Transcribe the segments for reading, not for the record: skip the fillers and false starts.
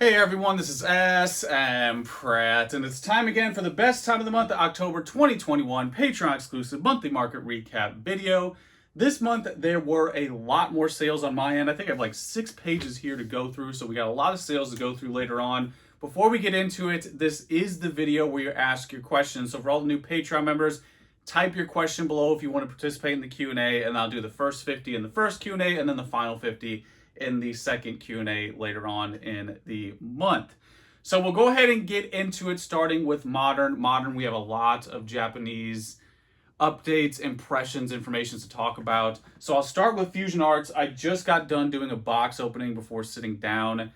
Hey everyone, this is smpratte, and it's time again for the best time of the month, October 2021 Patreon exclusive monthly market recap video. This month there were a lot more sales on my end. I think I have like 6 pages here to go through, so we got a lot of sales to go through later on. Before we get into it, this is the video where you ask your questions. So for all the new Patreon members, type your question below if you want to participate in the Q&A, and I'll do the first 50 in the first Q&A and then the final 50 in the second Q&A later on in the month. So we'll go ahead and get into it, starting with Modern. Modern, we have a lot of Japanese updates, impressions, information to talk about. So I'll start with Fusion Arts. I just got done doing a box opening before sitting down.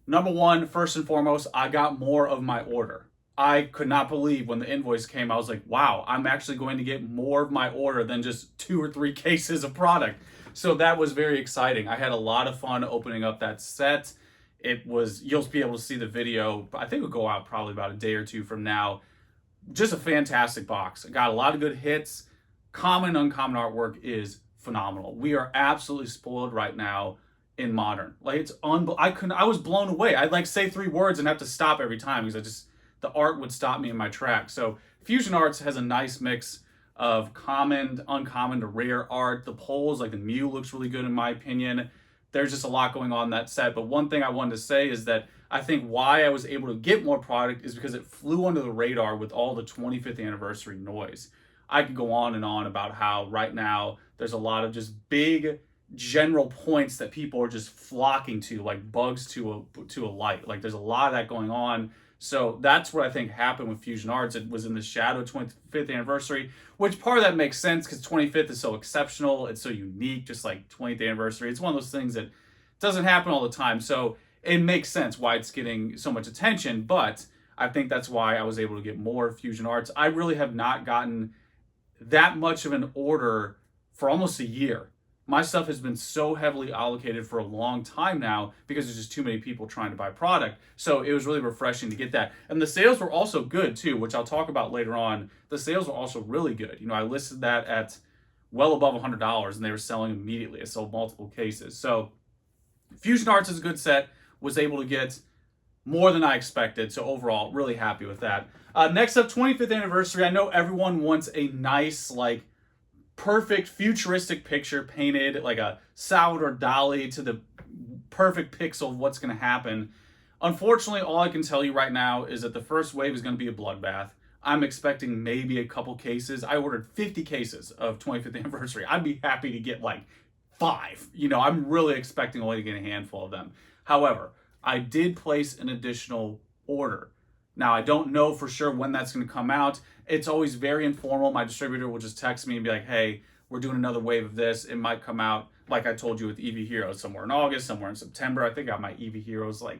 Number one, first and foremost, I got more of my order. I could not believe when the invoice came. I was like, wow, I'm actually going to get more of my order than just 2 or 3 cases of product. So that was very exciting. I had a lot of fun opening up that set. You'll be able to see the video. I think it'll go out probably about a day or two from now. Just a fantastic box. I got a lot of good hits. Common, uncommon artwork is phenomenal. We are absolutely spoiled right now in Modern. Like it's I was blown away. I'd like say 3 words and have to stop every time because the art would stop me in my tracks. So Fusion Arts has a nice mix of common, uncommon to rare art. The poles, like the Mew, looks really good in my opinion. There's just a lot going on in that set. But one thing I wanted to say is that I think why I was able to get more product is because it flew under the radar with all the 25th anniversary noise. I could go on and on about how right now there's a lot of just big general points that people are just flocking to, like bugs to a light. Like there's a lot of that going on. So that's what I think happened with Fusion Arts. It was in the shadow of 25th anniversary, which part of that makes sense because 25th is so exceptional. It's so unique, just like 20th anniversary. It's one of those things that doesn't happen all the time. So it makes sense why it's getting so much attention. But I think that's why I was able to get more Fusion Arts. I really have not gotten that much of an order for almost a year. My stuff has been so heavily allocated for a long time now because there's just too many people trying to buy product. So it was really refreshing to get that. And the sales were also good too, which I'll talk about later on. The sales were also really good. I listed that at well above $100 and they were selling immediately. I sold multiple cases. So Fusion Arts is a good set. Was able to get more than I expected. So overall, really happy with that. Next up, 25th anniversary. I know everyone wants a nice, perfect futuristic picture painted like a Salvador Dali to the perfect pixel of what's going to happen. Unfortunately, all I can tell you right now is that the first wave is going to be a bloodbath. I'm expecting maybe a couple cases. I ordered 50 cases of 25th anniversary. I'd be happy to get like 5. I'm really expecting only to get a handful of them. However, I did place an additional order. Now, I don't know for sure when that's going to come out. It's always very informal. My distributor will just text me and be like, hey, we're doing another wave of this. It might come out, like I told you, with EV Heroes somewhere in August, somewhere in September. I think I got my EV Heroes like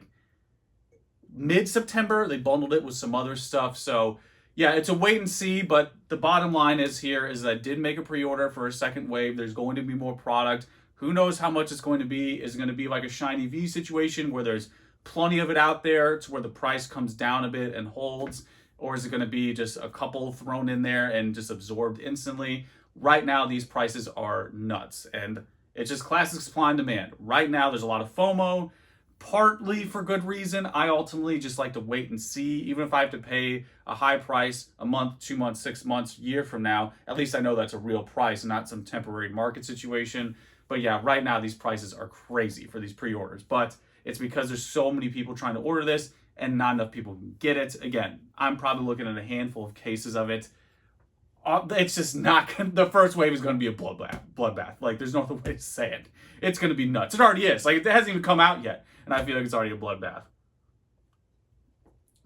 mid-September. They bundled it with some other stuff. So, yeah, it's a wait and see. But the bottom line is that I did make a pre-order for a second wave. There's going to be more product. Who knows how much it's going to be? Is it going to be like a Shiny V situation where there's plenty of it out there to where the price comes down a bit and holds? Or is it going to be just a couple thrown in there and just absorbed instantly? Right now, these prices are nuts. And it's just classic supply and demand. Right now, there's a lot of FOMO, partly for good reason. I ultimately just like to wait and see. Even if I have to pay a high price a month, 2 months, 6 months, year from now, at least I know that's a real price and not some temporary market situation. But yeah, right now, these prices are crazy for these pre-orders. But it's because there's so many people trying to order this and not enough people can get it. Again, I'm probably looking at a handful of cases of it. It's just not, the first wave is going to be a bloodbath. Like, there's no other way to say it. It's going to be nuts. It already is. Like, it hasn't even come out yet. And I feel like it's already a bloodbath.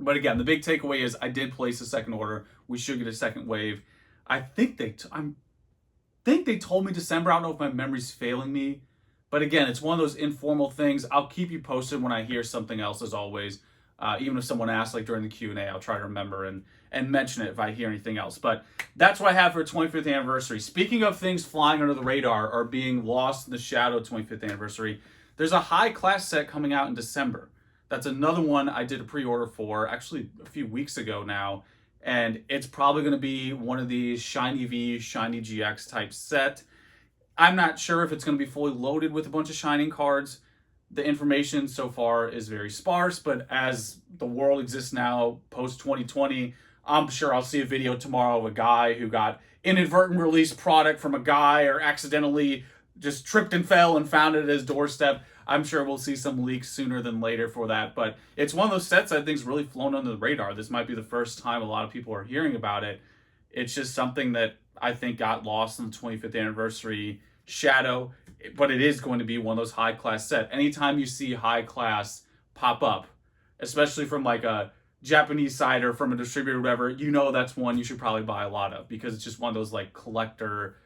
But again, the big takeaway is I did place a second order. We should get a second wave. I think they told me December. I don't know if my memory's failing me. But again, it's one of those informal things. I'll keep you posted when I hear something else, as always. Even if someone asks, like during the Q&A, I'll try to remember and mention it if I hear anything else. But that's what I have for 25th anniversary. Speaking of things flying under the radar or being lost in the shadow of 25th anniversary, there's a high class set coming out in December. That's another one I did a pre-order for, actually a few weeks ago now. And it's probably going to be one of these Shiny V, Shiny GX type set. I'm not sure if it's going to be fully loaded with a bunch of Shining cards. The information so far is very sparse, but as the world exists now, post 2020, I'm sure I'll see a video tomorrow of a guy who got inadvertent released product from a guy or accidentally just tripped and fell and found it at his doorstep. I'm sure we'll see some leaks sooner than later for that, but it's one of those sets I think's really flown under the radar. This might be the first time a lot of people are hearing about it. It's just something that I think got lost in the 25th anniversary shadow, but it is going to be one of those high class set. Anytime you see high class pop up, especially from like a Japanese side or from a distributor or whatever, you know that's one you should probably buy a lot of, because it's just one of those like collector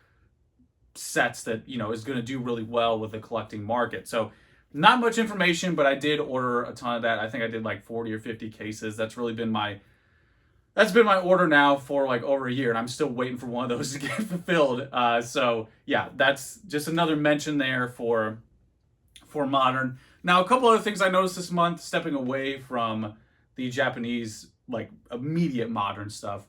sets that, you know, is going to do really well with the collecting market. So not much information, but I did order a ton of that. I think I did like 40 or 50 cases. That's been my order now for like over a year, and I'm still waiting for one of those to get fulfilled. So yeah, that's just another mention there for Modern. Now, a couple other things I noticed this month, stepping away from the Japanese like immediate Modern stuff.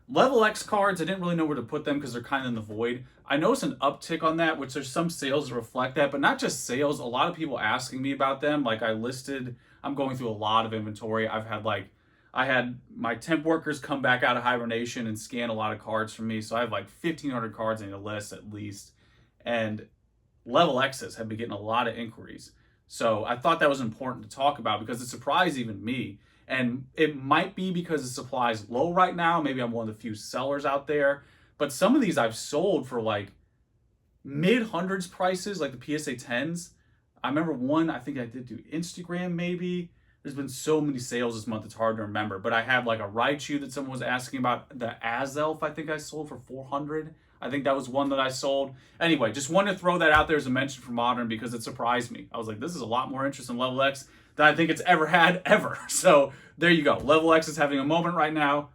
Lv.X cards, I didn't really know where to put them because they're kind of in the void. I noticed an uptick on that, which there's some sales that reflect that, but not just sales. A lot of people asking me about them. Like I'm going through a lot of inventory. I had my temp workers come back out of hibernation and scan a lot of cards for me. So I have like 1,500 cards in a list at least. And Lv.X's have been getting a lot of inquiries. So I thought that was important to talk about because it surprised even me. And it might be because the supply is low right now. Maybe I'm one of the few sellers out there. But some of these I've sold for like mid-hundreds prices, like the PSA 10s. I remember one, I think I did do Instagram maybe. There's been so many sales this month, it's hard to remember. But I have like a Raichu that someone was asking about. The Azelf, I think I sold for 400. I think that was one that I sold. Anyway, just wanted to throw that out there as a mention for Modern because it surprised me. I was like, this is a lot more interest in Lv.X than I think it's ever had, ever. So there you go. Lv.X is having a moment right now.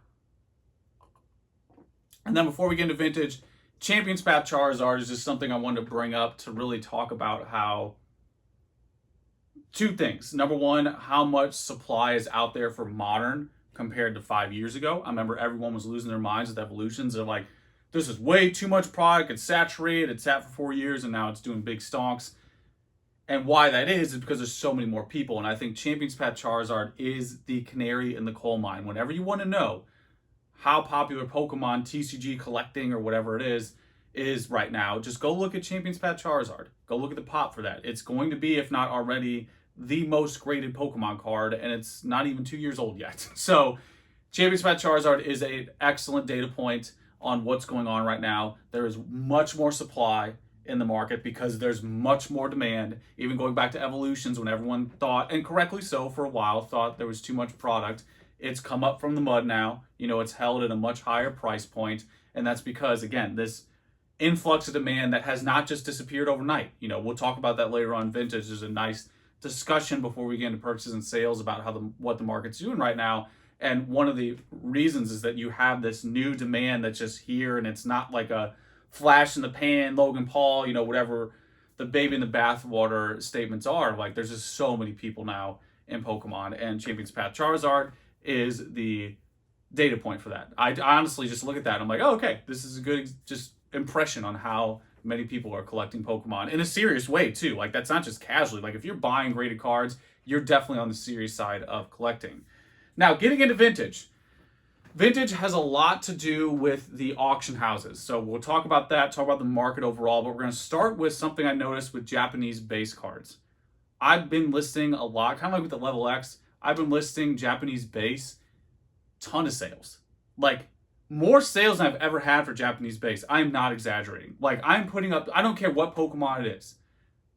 And then before we get into vintage, Champions Path Charizard is just something I wanted to bring up to really talk about how two things. Number one, how much supply is out there for Modern compared to 5 years ago. I remember everyone was losing their minds with Evolutions. They're like, this is way too much product. It's saturated. It sat for 4 years and now it's doing big stonks. And why that is because there's so many more people. And I think Champions Path Charizard is the canary in the coal mine. Whenever you want to know how popular Pokemon TCG collecting or whatever it is right now, just go look at Champions Path Charizard. Go look at the pop for that. It's going to be, if not already, the most graded Pokemon card, and it's not even 2 years old yet. So Champions Path Charizard is an excellent data point on what's going on right now. There is much more supply in the market because there's much more demand. Even going back to Evolutions, when everyone thought, and correctly so for a while, thought there was too much product, it's come up from the mud now. You know, it's held at a much higher price point, and that's because, again, this influx of demand that has not just disappeared overnight. You know, we'll talk about that later on vintage. There's a nice discussion before we get into purchases and sales about what the market's doing right now. And one of the reasons is that you have this new demand that's just here, and it's not like a flash in the pan, Logan Paul, you know, whatever the baby in the bathwater statements are. Like, there's just so many people now in Pokemon, and Champions Path Charizard is the data point for that. I honestly just look at that and I'm like, oh, okay, this is a good just impression on how many people are collecting Pokemon in a serious way too. Like, that's not just casually. Like, if you're buying graded cards, you're definitely on the serious side of collecting. Now, getting into vintage. Vintage has a lot to do with the auction houses. So we'll talk about that, talk about the market overall, but we're going to start with something I noticed with Japanese base cards. I've been listing a lot, kind of like with the Lv.X, I've been listing Japanese base, ton of sales. Like, more sales than I've ever had for Japanese base. I'm not exaggerating. Like, I'm putting up, I don't care what Pokemon it is.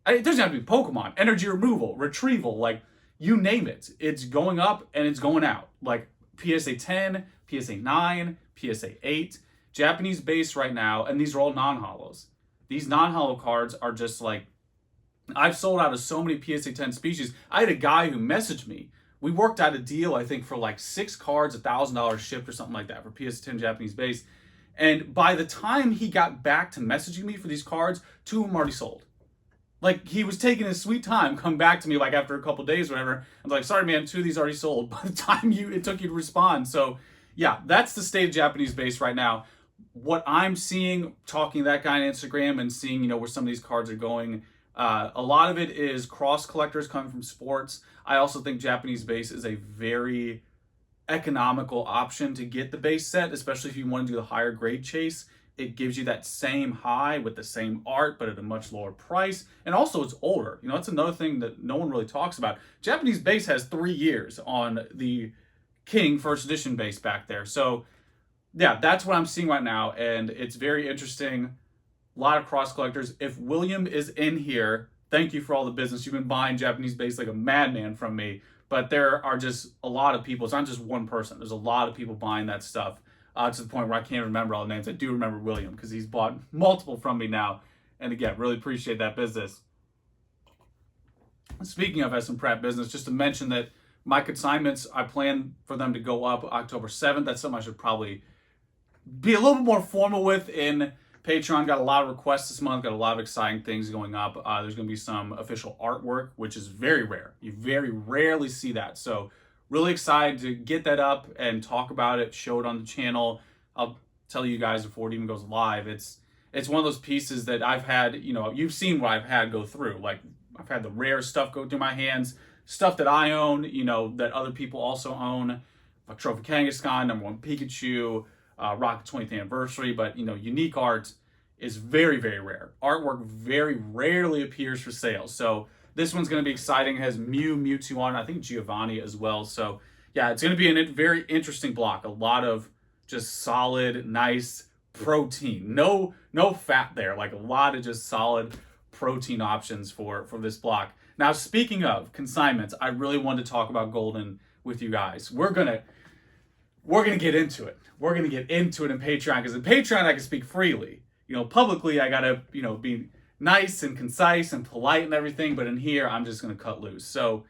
It doesn't have to be Pokemon, energy removal, retrieval, like, you name it. It's going up and it's going out. Like, PSA 10, PSA 9, PSA 8, Japanese base right now, and these are all non-holos. These non-holo cards are just like, I've sold out of so many PSA 10 species. I had a guy who messaged me. We worked out a deal, I think, for like 6 cards, $1,000 shipped or something like that for PSA 10 Japanese base. And by the time he got back to messaging me for these cards, 2 of them already sold. Like, he was taking his sweet time, come back to me like after a couple days or whatever. I was like, sorry, man, 2 of these already sold by the time it took you to respond. So yeah, that's the state of Japanese base right now. What I'm seeing, talking to that guy on Instagram and seeing, you know, where some of these cards are going A lot of it is cross collectors coming from sports. I also think Japanese base is a very economical option to get the base set, especially if you want to do the higher grade chase. It gives you that same high with the same art, but at a much lower price. And also it's older. You know, that's another thing that no one really talks about. Japanese base has 3 years on the King first edition base back there. So yeah, that's what I'm seeing right now. And it's very interesting. A lot of cross collectors. If William is in here, thank you for all the business. You've been buying Japanese base like a madman from me. But there are just a lot of people. It's not just one person. There's a lot of people buying that stuff to the point where I can't remember all the names. I do remember William because he's bought multiple from me now. And again, really appreciate that business. Speaking of smpratte business, just to mention that my consignments, I plan for them to go up October 7th. That's something I should probably be a little bit more formal with in Patreon. Got a lot of requests this month, got a lot of exciting things going up. There's going to be some official artwork, which is very rare. You very rarely see that. So really excited to get that up and talk about it, show it on the channel. I'll tell you guys before it even goes live. It's one of those pieces that I've had, you know, you've seen what I've had go through. Like I've had the rare stuff go through my hands, stuff that I own, you know, that other people also own. A Trophy Kangaskhan, #1 Pikachu, Rocket 20th anniversary, but you know, unique art is very, very rare. Artwork very rarely appears for sale. So this one's going to be exciting. It has Mew, Mewtwo on it. I think Giovanni as well. So yeah, it's going to be a very interesting block. A lot of just solid, nice protein. No fat there. Like a lot of just solid protein options for this block. Now, speaking of consignments, I really wanted to talk about Goldin with you guys. We're gonna get into it. We're gonna get into it in Patreon, because in Patreon I can speak freely. You know, publicly I gotta, you know, be nice and concise and polite and everything, but in here I'm just gonna cut loose. So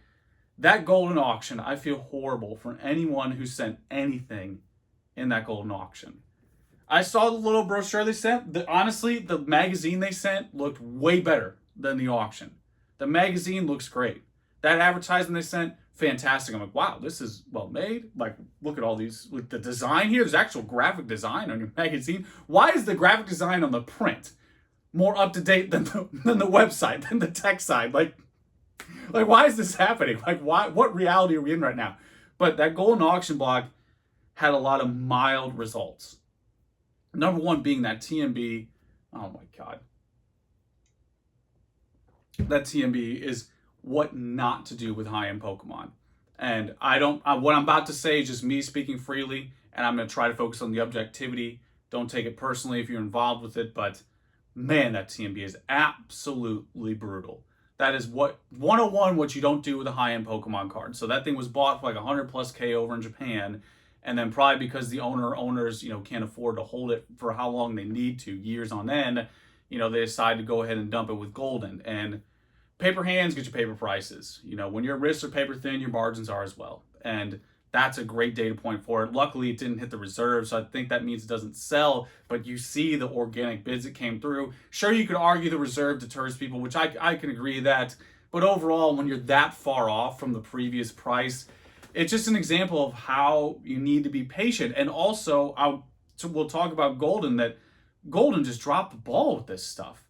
that Goldin auction, I feel horrible for anyone who sent anything in that Goldin auction. I saw the little brochure they sent. Honestly, the magazine they sent looked way better than the auction. The magazine looks great. That advertisement they sent, fantastic. I'm like, wow, this is well made. Like, look at all these, like the design here. There's actual graphic design on your magazine. Why is the graphic design on the print more up to date than the website, than the tech side? Like why is this happening? Like, why? What reality are we in right now? But that Goldin auction block had a lot of mild results. Number one being that TMB. Oh my God. That TMB is what not to do with high-end Pokemon. And what I'm about to say is just me speaking freely, and I'm going to try to focus on the objectivity. Don't take it personally if you're involved with it, but man, that TMB is absolutely brutal. That is 101 what you don't do with a high-end Pokemon card. So that thing was bought for like 100 plus K over in Japan, and then probably because the owners, you know, can't afford to hold it for how long they need to, years on end, you know, they decide to go ahead and dump it with Goldin. And paper hands get you paper prices. You know, when your wrists are paper thin, your margins are as well. And that's a great data point for it. Luckily, it didn't hit the reserve, so I think that means it doesn't sell, but you see the organic bids that came through. Sure, you could argue the reserve deters people, which I can agree that, but overall, when you're that far off from the previous price, it's just an example of how you need to be patient. And also, we'll talk about Goldin, that Goldin just dropped the ball with this stuff.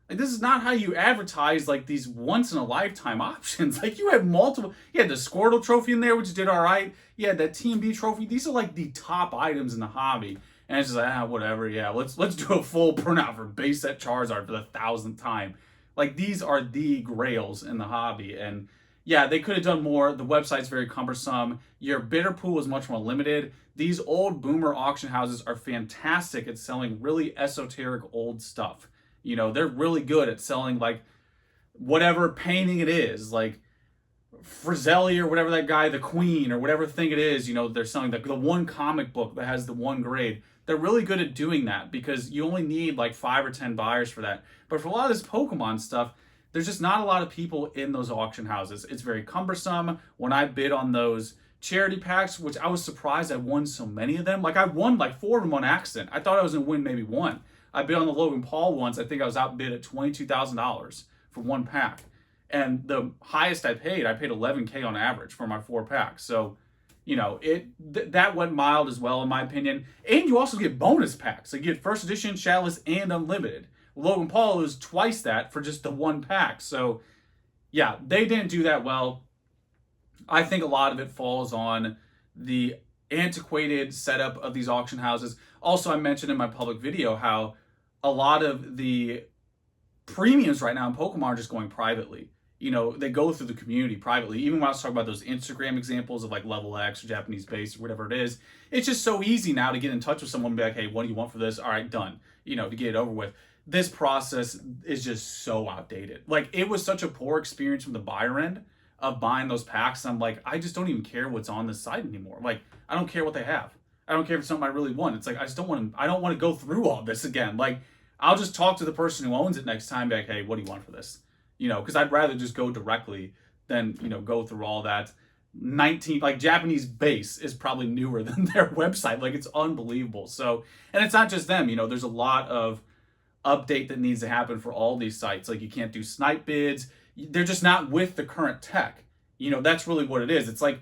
Like, this is not how you advertise like these once in a lifetime options. Like, you had multiple. You had the Squirtle trophy in there, which did all right. You had that TMB trophy. These are like the top items in the hobby. And it's just like, whatever. Yeah, let's do a full burnout for base set Charizard for the 1,000th time. Like, these are the grails in the hobby. And yeah, they could have done more. The website's very cumbersome. Your bidder pool is much more limited. These old boomer auction houses are fantastic at selling really esoteric old stuff. You know, they're really good at selling like whatever painting it is, like Frizzelli or whatever that guy, the Queen or whatever thing it is, you know, they're selling the one comic book that has the one grade. They're really good at doing that because you only need like 5 or 10 buyers for that. But for a lot of this Pokemon stuff, there's just not a lot of people in those auction houses. It's very cumbersome. When I bid on those charity packs, which I was surprised I won so many of them. Like, I won like 4 of them on accident. I thought I was going to win maybe 1. I bid on the Logan Paul once. I think I was outbid at $22,000 for 1 pack. And the highest I paid $11K on average for my 4 packs. So, you know, that went mild as well, in my opinion. And you also get bonus packs. So you get first edition, Shadowless, and unlimited. Logan Paul is twice that for just the one pack. So yeah, they didn't do that well. I think a lot of it falls on the antiquated setup of these auction houses. Also, I mentioned in my public video how a lot of the premiums right now in Pokemon are just going privately. You know, they go through the community privately. Even when I was talking about those Instagram examples of like Lv.X or Japanese base or whatever it is, it's just so easy now to get in touch with someone and be like, hey, what do you want for this? All right, done. You know, to get it over with. This process is just so outdated. Like, it was such a poor experience from the buyer end of buying those packs. I'm like, I just don't even care what's on this site anymore. Like, I don't care what they have. I don't care if it's something I really want. It's like, I don't want to go through all this again. Like, I'll just talk to the person who owns it next time, be like, hey, what do you want for this? You know, because I'd rather just go directly than, you know, go through all that. Japanese base is probably newer than their website. Like, it's unbelievable. So, and it's not just them, you know, there's a lot of update that needs to happen for all these sites. Like, you can't do snipe bids. They're just not with the current tech. You know, that's really what it is. It's like,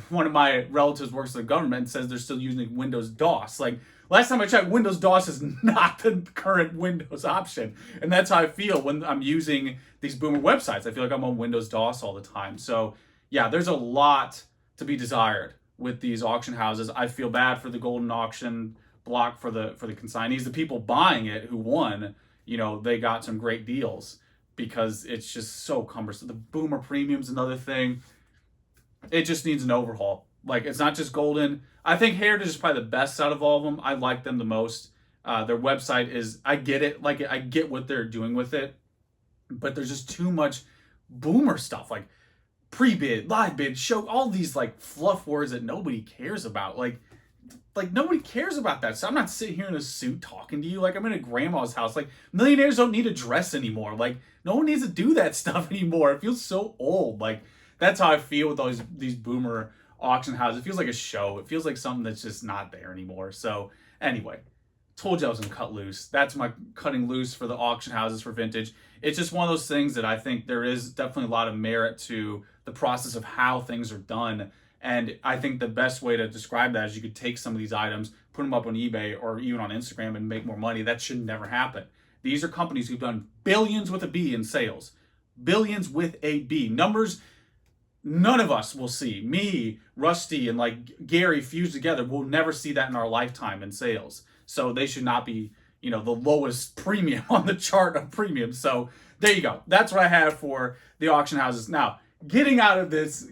one of my relatives works for the government and says they're still using Windows DOS. Like, last time I checked, Windows DOS is not the current Windows option. And that's how I feel when I'm using these boomer websites. I feel like I'm on Windows DOS all the time. So yeah, there's a lot to be desired with these auction houses. I feel bad for the Goldin auction block for the consignees. The people buying it who won, you know, they got some great deals because it's just so cumbersome. The boomer premium's another thing. It just needs an overhaul. Like, it's not just Goldin. I think Heritage is probably the best out of all of them. I like them the most. Their website is, I get it. Like, I get what they're doing with it. But there's just too much boomer stuff. Like, pre-bid, live bid, show, all these, like, fluff words that nobody cares about. Like nobody cares about that. So I'm not sitting here in a suit talking to you. Like, I'm in a grandma's house. Like, millionaires don't need a dress anymore. Like, no one needs to do that stuff anymore. It feels so old. Like, that's how I feel with these boomer auction houses. It feels like a show. It feels like something that's just not there anymore. So anyway, told you I was gonna cut loose. That's my cutting loose for the auction houses for vintage. It's just one of those things that I think there is definitely a lot of merit to the process of how things are done. And I think the best way to describe that is you could take some of these items, put them up on eBay or even on Instagram and make more money. That should never happen. These are companies who've done billions with a B in sales. Billions with a B. Numbers none of us will see. Me, Rusty, and like Gary fused together, we'll never see that in our lifetime in sales. So they should not be, you know, the lowest premium on the chart of premium. So there you go. That's what I have for the auction houses. Now, getting out of this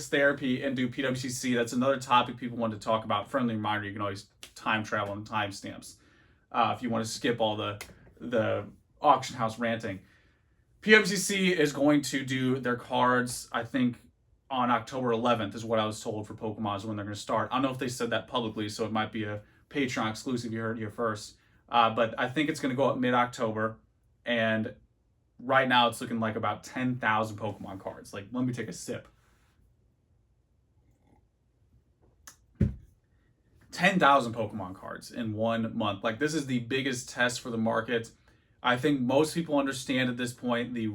therapy and do PWCC, that's another topic people want to talk about. Friendly reminder, you can always time travel and timestamps if you want to skip all the auction house ranting. PWCC is going to do their cards, I think, on October 11th is what I was told for Pokemon is when they're going to start. I don't know if they said that publicly, so it might be a Patreon exclusive. You heard it here first. But I think it's going to go up mid-October. And right now it's looking like about 10,000 Pokemon cards. Like, let me take a sip. 10,000 Pokemon cards in 1 month. Like, this is the biggest test for the market. I think most people understand at this point the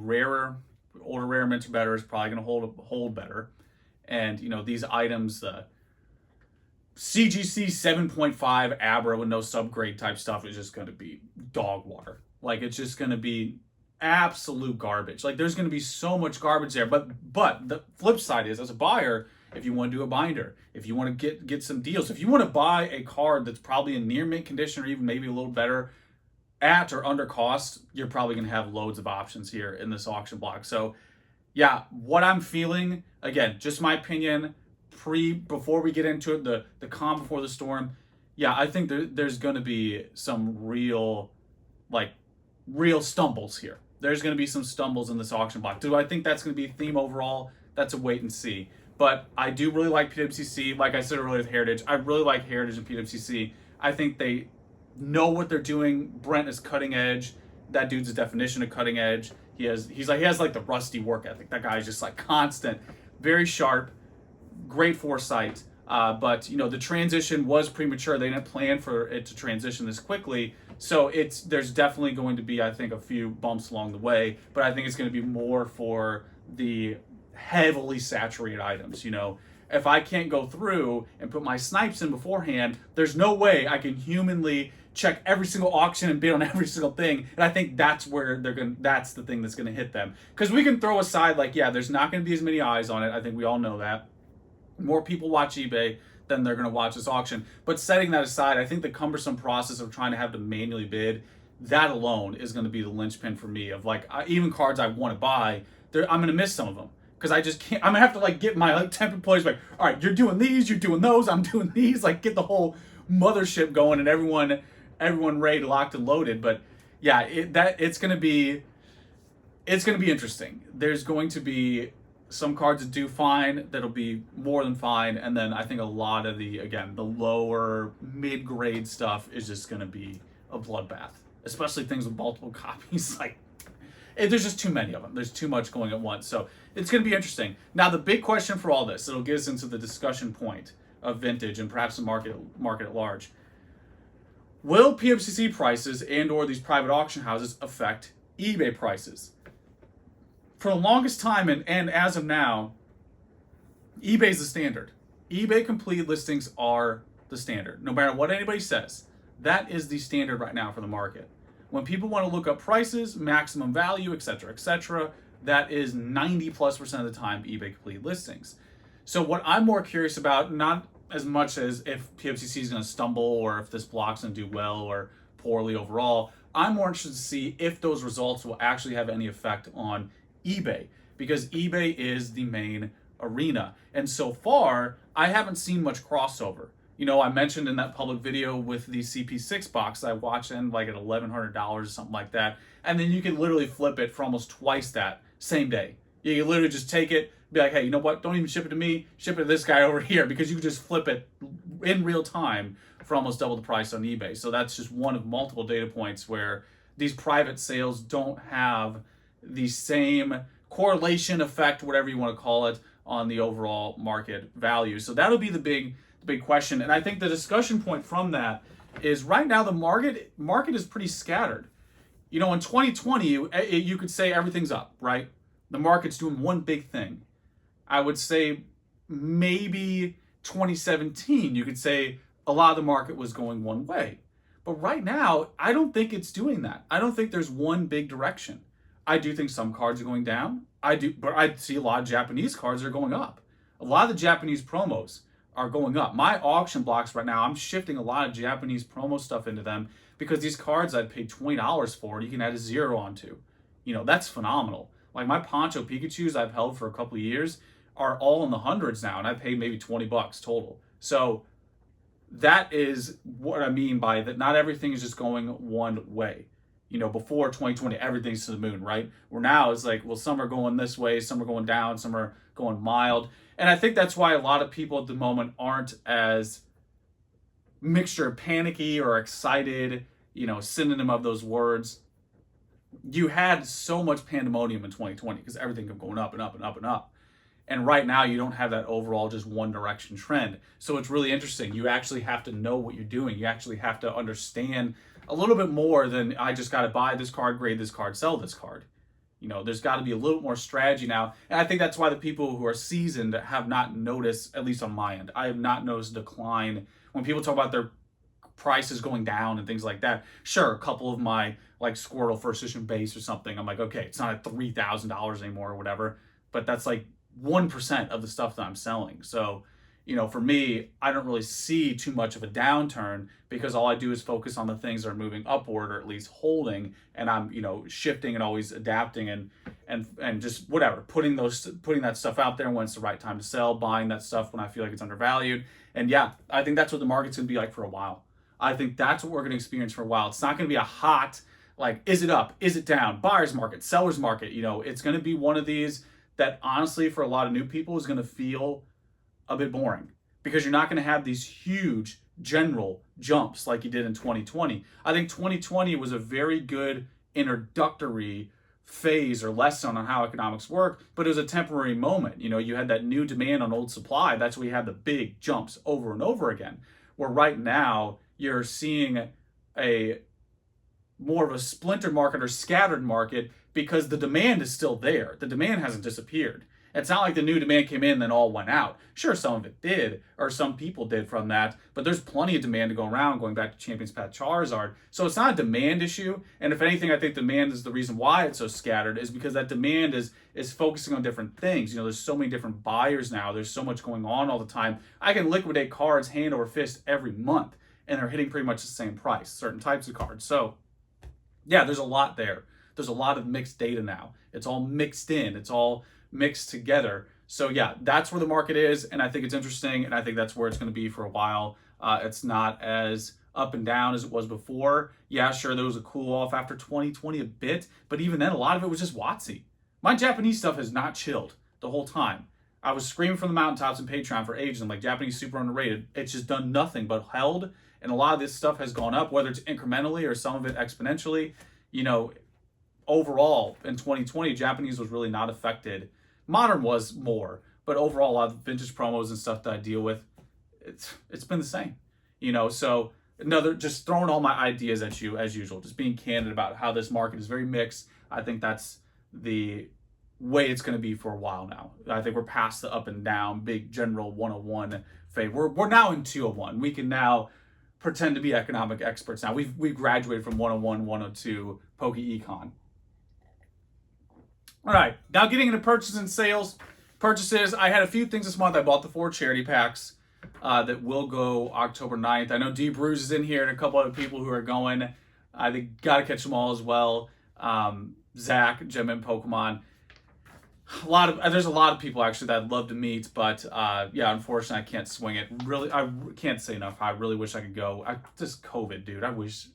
older rare mints are better is probably going to hold better. And, you know, these items, the CGC 7.5 Abra with no subgrade type stuff is just going to be dog water. Like, it's just going to be absolute garbage. Like, there's going to be so much garbage there. But the flip side is, as a buyer, if you want to do a binder, if you want to get some deals, if you want to buy a card that's probably in near mint condition or even maybe a little better at or under cost, you're probably going to have loads of options here in this auction block. So yeah, what I'm feeling, again, just my opinion, before we get into it, the calm before the storm, yeah, I think there's going to be some real stumbles here. There's going to be some stumbles in this auction block. Do I think that's going to be a theme overall? That's a wait and see. But I do really like PWCC. Like I said earlier with Heritage, I really like Heritage and PWCC. I think they know what they're doing. Brent is cutting edge. That dude's a definition of cutting edge. He has like the Rusty work ethic. That guy is just like constant, very sharp, great foresight. But you know, the transition was premature. They didn't plan for it to transition this quickly. So there's definitely going to be, I think, a few bumps along the way. But I think it's going to be more for the heavily saturated items. You know, if I can't go through and put my snipes in beforehand, there's no way I can humanly check every single auction and bid on every single thing. And I think that's where that's the thing that's gonna hit them. Because we can throw aside, like, yeah, there's not gonna be as many eyes on it. I think we all know that. More people watch eBay than they're gonna watch this auction. But setting that aside, I think the cumbersome process of trying to have to manually bid, that alone is gonna be the linchpin for me of like, even cards I wanna buy, I'm gonna miss some of them. Because I just can't, I'm gonna have to like get my like 10 employees like, all right, you're doing these, you're doing those, I'm doing these, like get the whole mothership going and everyone ready, locked and loaded. But yeah, it's gonna be interesting. There's going to be some cards that do fine, that'll be more than fine, and then I think a lot of the lower mid-grade stuff is just gonna be a bloodbath, especially things with multiple copies. Like, there's just too many of them. There's too much going at once. So it's going to be interesting. Now, the big question for all this, it'll get us into the discussion point of vintage and perhaps the market at large. Will PWCC prices and or these private auction houses affect eBay prices? For the longest time, and as of now, eBay's the standard. eBay complete listings are the standard. No matter what anybody says, that is the standard right now for the market. When people want to look up prices, maximum value, etc., that is 90+% of the time eBay complete listings. So what I'm more curious about, not as much as if PWCC is going to stumble or if this block's going to do well or poorly overall, I'm more interested to see if those results will actually have any effect on eBay, because eBay is the main arena. And so far, I haven't seen much crossover. You know, I mentioned in that public video with the CP6 box I watched in like at $1,100 or something like that. And then you can literally flip it for almost twice that same day. You can literally just take it, be like, hey, you know what? Don't even ship it to me. Ship it to this guy over here, because you can just flip it in real time for almost double the price on eBay. So that's just one of multiple data points where these private sales don't have the same correlation effect, whatever you want to call it, on the overall market value. So that'll be the big question. And I think the discussion point from that is right now the market is pretty scattered. You know, in 2020, you could say everything's up, right? The market's doing one big thing. I would say maybe 2017, you could say a lot of the market was going one way. But right now, I don't think it's doing that. I don't think there's one big direction. I do think some cards are going down. But I see a lot of Japanese cards that are going up. A lot of the Japanese promos are going up. My auction blocks right now, I'm shifting a lot of Japanese promo stuff into them because these cards I'd paid $20 for, you can add a 0 onto. You know, that's phenomenal. Like my Poncho Pikachus I've held for a couple of years are all in the hundreds now, and I paid maybe $20 total. So that is what I mean by that. Not everything is just going one way. You know, before 2020, everything's to the moon, right? Where now it's like, well, some are going this way, some are going down, some are going mild. And I think that's why a lot of people at the moment aren't as mixture of panicky or excited, you know, synonym of those words. You had so much pandemonium in 2020 because everything kept going up and up and up and up. And right now you don't have that overall just one direction trend. So it's really interesting. You actually have to know what you're doing. You actually have to understand a little bit more than I just got to buy this card, grade this card, sell this card. You know, there's got to be a little more strategy now. And I think that's why the people who are seasoned have not noticed, at least on my end, I have not noticed decline. When people talk about their prices going down and things like that, sure, a couple of my like Squirtle first edition base or something, I'm like, okay, it's not at $3,000 anymore or whatever, but that's like 1% of the stuff that I'm selling. So, you know, for me, I don't really see too much of a downturn because all I do is focus on the things that are moving upward or at least holding, and I'm, you know, shifting and always adapting and just whatever, putting that stuff out there when it's the right time to sell, buying that stuff when I feel like it's undervalued. And yeah, I think that's what the market's going to be like for a while. I think that's what we're going to experience for a while. It's not going to be a hot, like, is it up? Is it down? Buyer's market, seller's market. You know, it's going to be one of these that honestly for a lot of new people is going to feel a bit boring because you're not going to have these huge general jumps like you did in 2020. I think 2020 was a very good introductory phase or lesson on how economics work, but it was a temporary moment. You know, you had that new demand on old supply. That's where you had the big jumps over and over again. Where right now you're seeing a more of a splintered market or scattered market because the demand is still there. The demand hasn't disappeared. It's not like the new demand came in and then all went out. Sure, some of it did, or some people did from that, but there's plenty of demand to go around, going back to Champions Path Charizard. So it's not a demand issue, and if anything, I think demand is the reason why it's so scattered, is because that demand is focusing on different things. There's so many different buyers now. There's so much going on all the time. I can liquidate cards hand over fist every month, and they're hitting pretty much the same price, certain types of cards. So yeah, there's a lot there. There's a lot of mixed data now. It's all mixed in. It's all mixed together. So yeah, that's where the market is, and I think it's interesting, and I think that's where it's going to be for a while. It's not as up and down as it was before. Yeah, sure, there was a cool off after 2020 a bit, but even then, a lot of it was just WotC. My Japanese stuff has not chilled the whole time. I was screaming from the mountaintops in Patreon for ages. I'm like, Japanese super underrated. It's just done nothing but held, and a lot of this stuff has gone up, whether it's incrementally or some of it exponentially. Overall, in 2020, Japanese was really not affected. Modern was more, but overall, a lot of vintage promos and stuff that I deal with, it's been the same. So just throwing all my ideas at you as usual, just being candid about how this market is very mixed. I think that's the way it's going to be for a while now. I think we're past the up and down, big general 101 phase. We're now in 201. We can now pretend to be economic experts now. We've graduated from 101, 102 Poke Econ. All right, now getting into purchases and sales. Purchases, I had a few things this month. I bought the 4 charity packs that will go October 9th. I know D Bruce is in here and a couple other people who are going. They got to catch them all as well. Zach, Gem and Pokemon. There's a lot of people actually that I'd love to meet, but yeah, unfortunately I can't swing it. Really, I can't say enough. I really wish I could go. Just COVID, dude. I wish.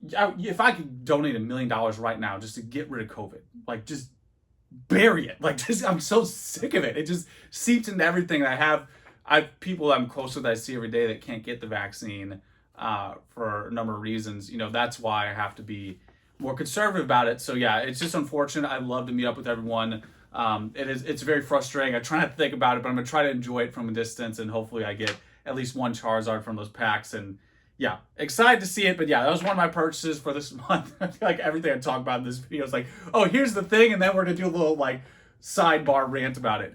If I could donate $1 million right now just to get rid of COVID, like just bury it. I'm so sick of it. It just seeps into everything. I have people that I'm close with that I see every day that can't get the vaccine for a number of reasons. That's why I have to be more conservative about it. So yeah, it's just unfortunate. I'd love to meet up with everyone. It's very frustrating. I try not to think about it, but I'm gonna try to enjoy it from a distance, and hopefully I get at least one Charizard from those packs. And yeah, excited to see it. But yeah, that was one of my purchases for this month. I feel like everything I talk about in this video is like, oh, here's the thing, and then we're gonna do a little sidebar rant about it.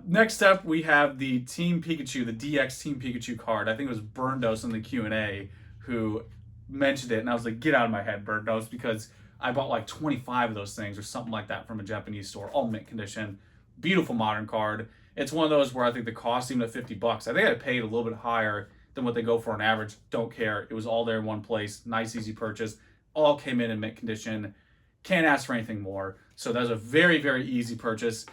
Next up, we have the Team Pikachu, the DX Team Pikachu card. I think it was Burndos in the Q&A who mentioned it, and I was like, get out of my head, Burndos, because I bought 25 of those things or something like that from a Japanese store, all mint condition. Beautiful modern card. It's one of those where I think the cost, even at $50, I think I paid a little bit higher than what they go for on average. Don't care. It was all there in one place. Nice, easy purchase. All came in mint condition. Can't ask for anything more. So that was a very, very easy purchase.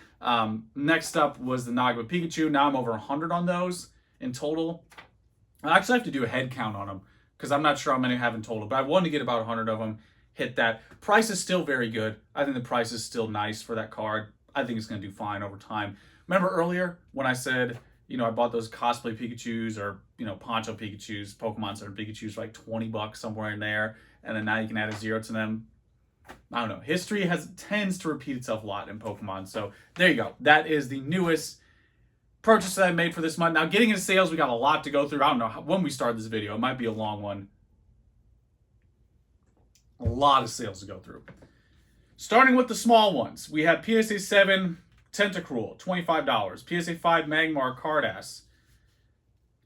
Next up was the Nagba Pikachu. Now I'm over 100 on those in total. I actually have to do a head count on them because I'm not sure how many I have in total, but I wanted to get about 100 of them, hit that. Price is still very good. I think the price is still nice for that card. I think it's going to do fine over time. Remember earlier when I said, I bought those cosplay Pikachus or, poncho Pikachus, Pokemon Center Pikachus for $20 somewhere in there, and then now you can add a 0 to them. I don't know. History tends to repeat itself a lot in Pokemon. So there you go. That is the newest purchase that I made for this month. Now, getting into sales, we got a lot to go through. I don't know when we start this video. It might be a long one. A lot of sales to go through. Starting with the small ones, we have PSA 7 Tentacruel, $25. PSA 5 Magmar Cardass,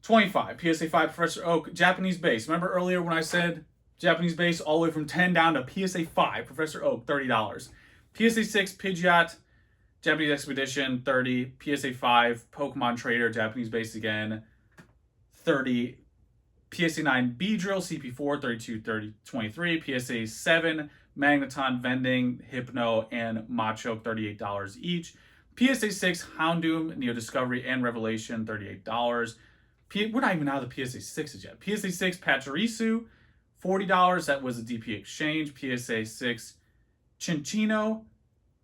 $25. PSA 5 Professor Oak Japanese base. Remember earlier when I said Japanese base all the way from 10 down to PSA 5 Professor Oak, $30. PSA 6 Pidgeot Japanese Expedition, $30. PSA 5 Pokemon Trader Japanese base again, $30. PSA 9 Beedrill CP4, $32, $23. PSA 7 Magneton Vending, Hypno, and Machoke, $38 each. PSA 6 Houndoom, Neo Discovery, and Revelation, $38. We're not even out of the PSA 6s yet. PSA 6 Pachirisu, $40. That was a DP exchange. PSA 6 Chinchino,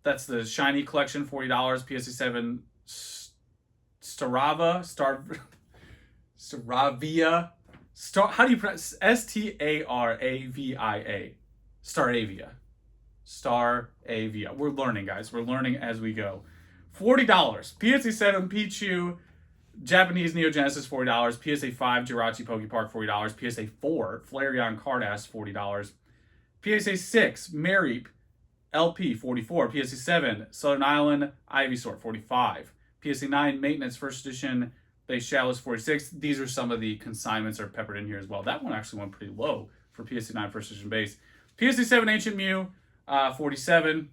that's the shiny collection, $40. PSA 7 Staravia, how do you pronounce Staravia? Staravia. We're learning, guys. We're learning as we go. $40. PSA 7 Pichu Japanese Neo Genesis, $40. PSA 5 Jirachi Pokepark, $40. PSA 4 Flareon Cardass, $40. PSA 6 Mareep LP 44, PSA 7 Southern Island Ivysaur 45, PSA 9 Maintenance First Edition Base Chalice 46. These are some of the consignments are peppered in here as well. That one actually went pretty low for PSA 9 First Edition Base. PSA 7 Ancient Mew 47.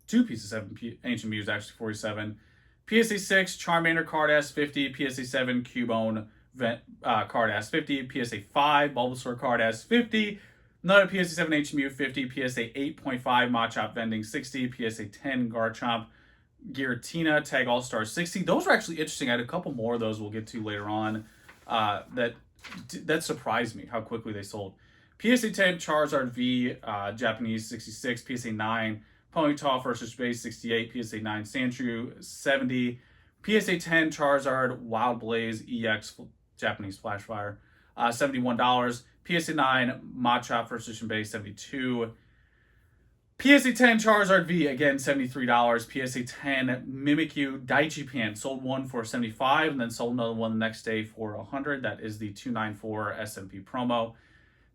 Two PSA 7 Ancient Mews actually 47. PSA 6 Charmander Card S 50. PSA 7 Cubone Card S 50. PSA 5 Bulbasaur Card S 50. Another PSA 7 Ancient Mew 50. PSA 8.5 Machop Vending 60. PSA 10 Garchomp Giratina Tag All-Star 60. Those are actually interesting. I had a couple more of those we'll get to later on that surprised me how quickly they sold. PSA 10 Charizard V Japanese 66. PSA 9 Ponyta First Base 68. PSA 9 Sandshrew 70. PSA 10 Charizard Wild Blaze EX Japanese Flash Fire $71. PSA 9 Machop First Edition Base 72. PSA 10 Charizard V again $73. PSA 10 Mimikyu Daichi Pan sold one for $75 and then sold another one the next day for $100. That is the 294 SMP promo.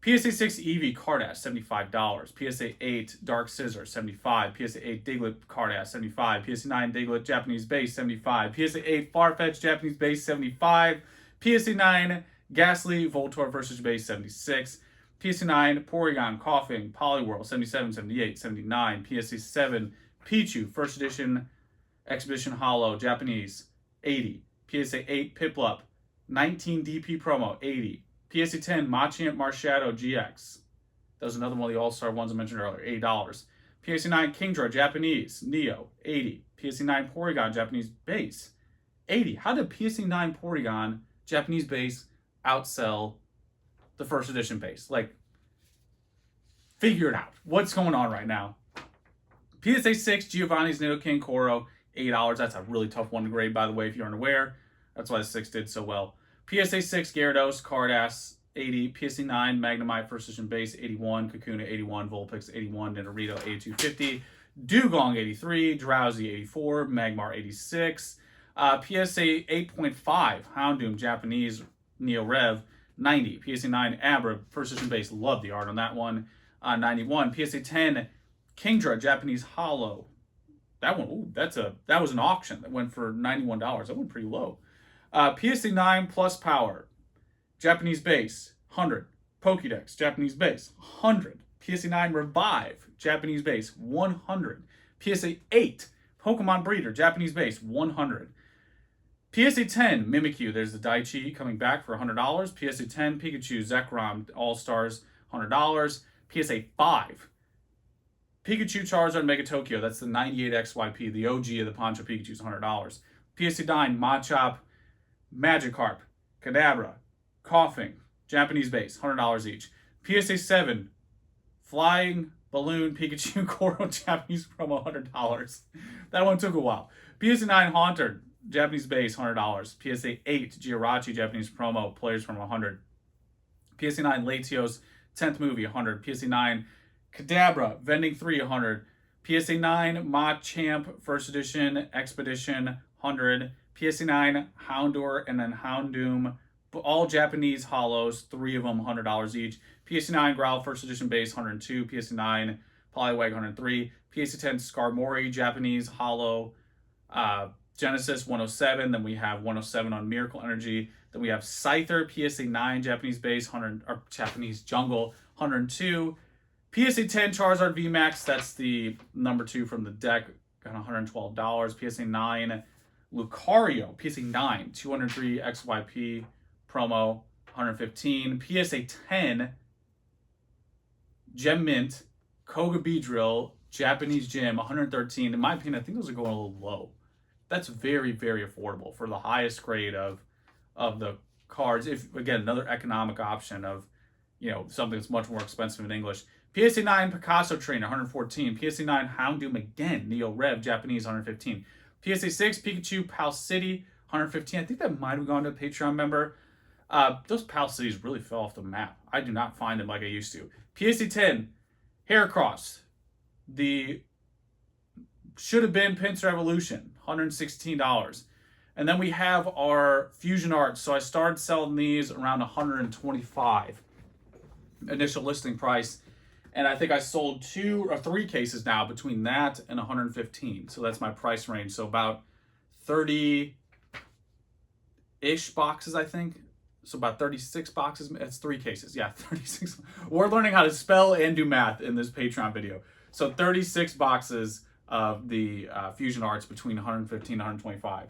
PSA 6 Eevee Card S $75. PSA 8 Dark Scissor $75. PSA 8 Diglett Card S $75. PSA 9 Diglett Japanese Base $75. PSA 8 Farfetch Japanese Base $75. PSA 9 Ghastly Voltorb Versus Base 76. PSA 9 Porygon Coughing Poliwhirl 77, 78, 79. PSA 7 Pichu First Edition Exhibition Hollow Japanese 80. PSA 8 Piplup 19 DP promo 80. PSA 10 Machamp Marshadow GX. That was another one of the All-Star ones I mentioned earlier, $80. PSA 9 Kingdra Japanese Neo 80. PSA 9 Porygon Japanese Base 80. How did PSA 9 Porygon Japanese Base outsell the First Edition base? Like, figure it out. What's going on right now? PSA 6 Giovanni's Nidoking Koro $8. That's a really tough one to grade, by the way, if you aren't aware. That's why the 6 did so well. PSA 6 Gyarados Card S 80. PSA 9 Magnemite First Edition Base 81. Kakuna 81. Vulpix 81. Nidorino 8250. Dugong 83. Drowsy 84. Magmar 86. PSA 8.5 Houndoom Japanese Neo Rev 90. PSA 9 Abra First Edition Base. Love the art on that one. 91. PSA 10 Kingdra Japanese Hollow. That one, ooh, that was an auction that went for $91. That went pretty low. PSA 9 Plus Power Japanese Base 100. Pokédex Japanese Base 100. PSA 9 Revive Japanese Base 100. PSA 8 Pokemon Breeder Japanese Base 100. PSA 10 Mimikyu, there's the Daichi coming back for $100. PSA 10 Pikachu Zekrom All-Stars $100. PSA 5 Pikachu Charizard Mega Tokyo, that's the 98 XYP, the OG of the Poncho Pikachu's $100. PSA 9 Machop Magikarp Kadabra Coughing Japanese Base $100 each. PSA 7 Flying Balloon Pikachu Koro Japanese promo $100. That one took a while. PSA 9 Haunter Japanese Base $100. PSA 8 Jirachi Japanese promo players from $100. PSA 9 Latios 10th movie $100. PSA 9 Kadabra Vending 3 $100. PSA 9 Machamp First Edition Expedition $100. PSA 9 Houndour and then Houndoom, all Japanese hollows, 3 of them $100 each. PSA 9 Growl First Edition Base $102. PSA 9 Poliwag $103. PSA 10 Skarmory Japanese hollow Genesis $107. Then we have $107 on Miracle Energy. Then we have Scyther PSA 9 Japanese Base 100 or Japanese Jungle $102. PSA 10 Charizard VMAX, that's the number 2 from the deck, got $112. PSA 9 Lucario, PSA 9 203 XYP promo $115. PSA 10 Gem Mint Koga Beedrill Japanese Gym $113. In my opinion, I think those are going a little low. That's very, very affordable for the highest grade of the cards. If again, another economic option of, you know, something that's much more expensive in English. PSA 9 Picasso Trainer $114. PSA 9 Houndoom again Neo Rev Japanese $115. PSA 6 Pikachu Pal City $115. I think that might have gone to a Patreon member. Those Pal Cities really fell off the map. I do not find them like I used to. PSA 10 Heracross, the should have been Pinsir Evolution $116. And then we have our Fusion Arts. So I started selling these around $125 initial listing price. And I think I sold 2 or 3 cases now between that and 115. So that's my price range. So about 30-ish boxes, I think. So about 36 boxes. That's 3 cases. Yeah, 36. We're learning how to spell and do math in this Patreon video. So 36 boxes of the Fusion Arts between 115 and 125.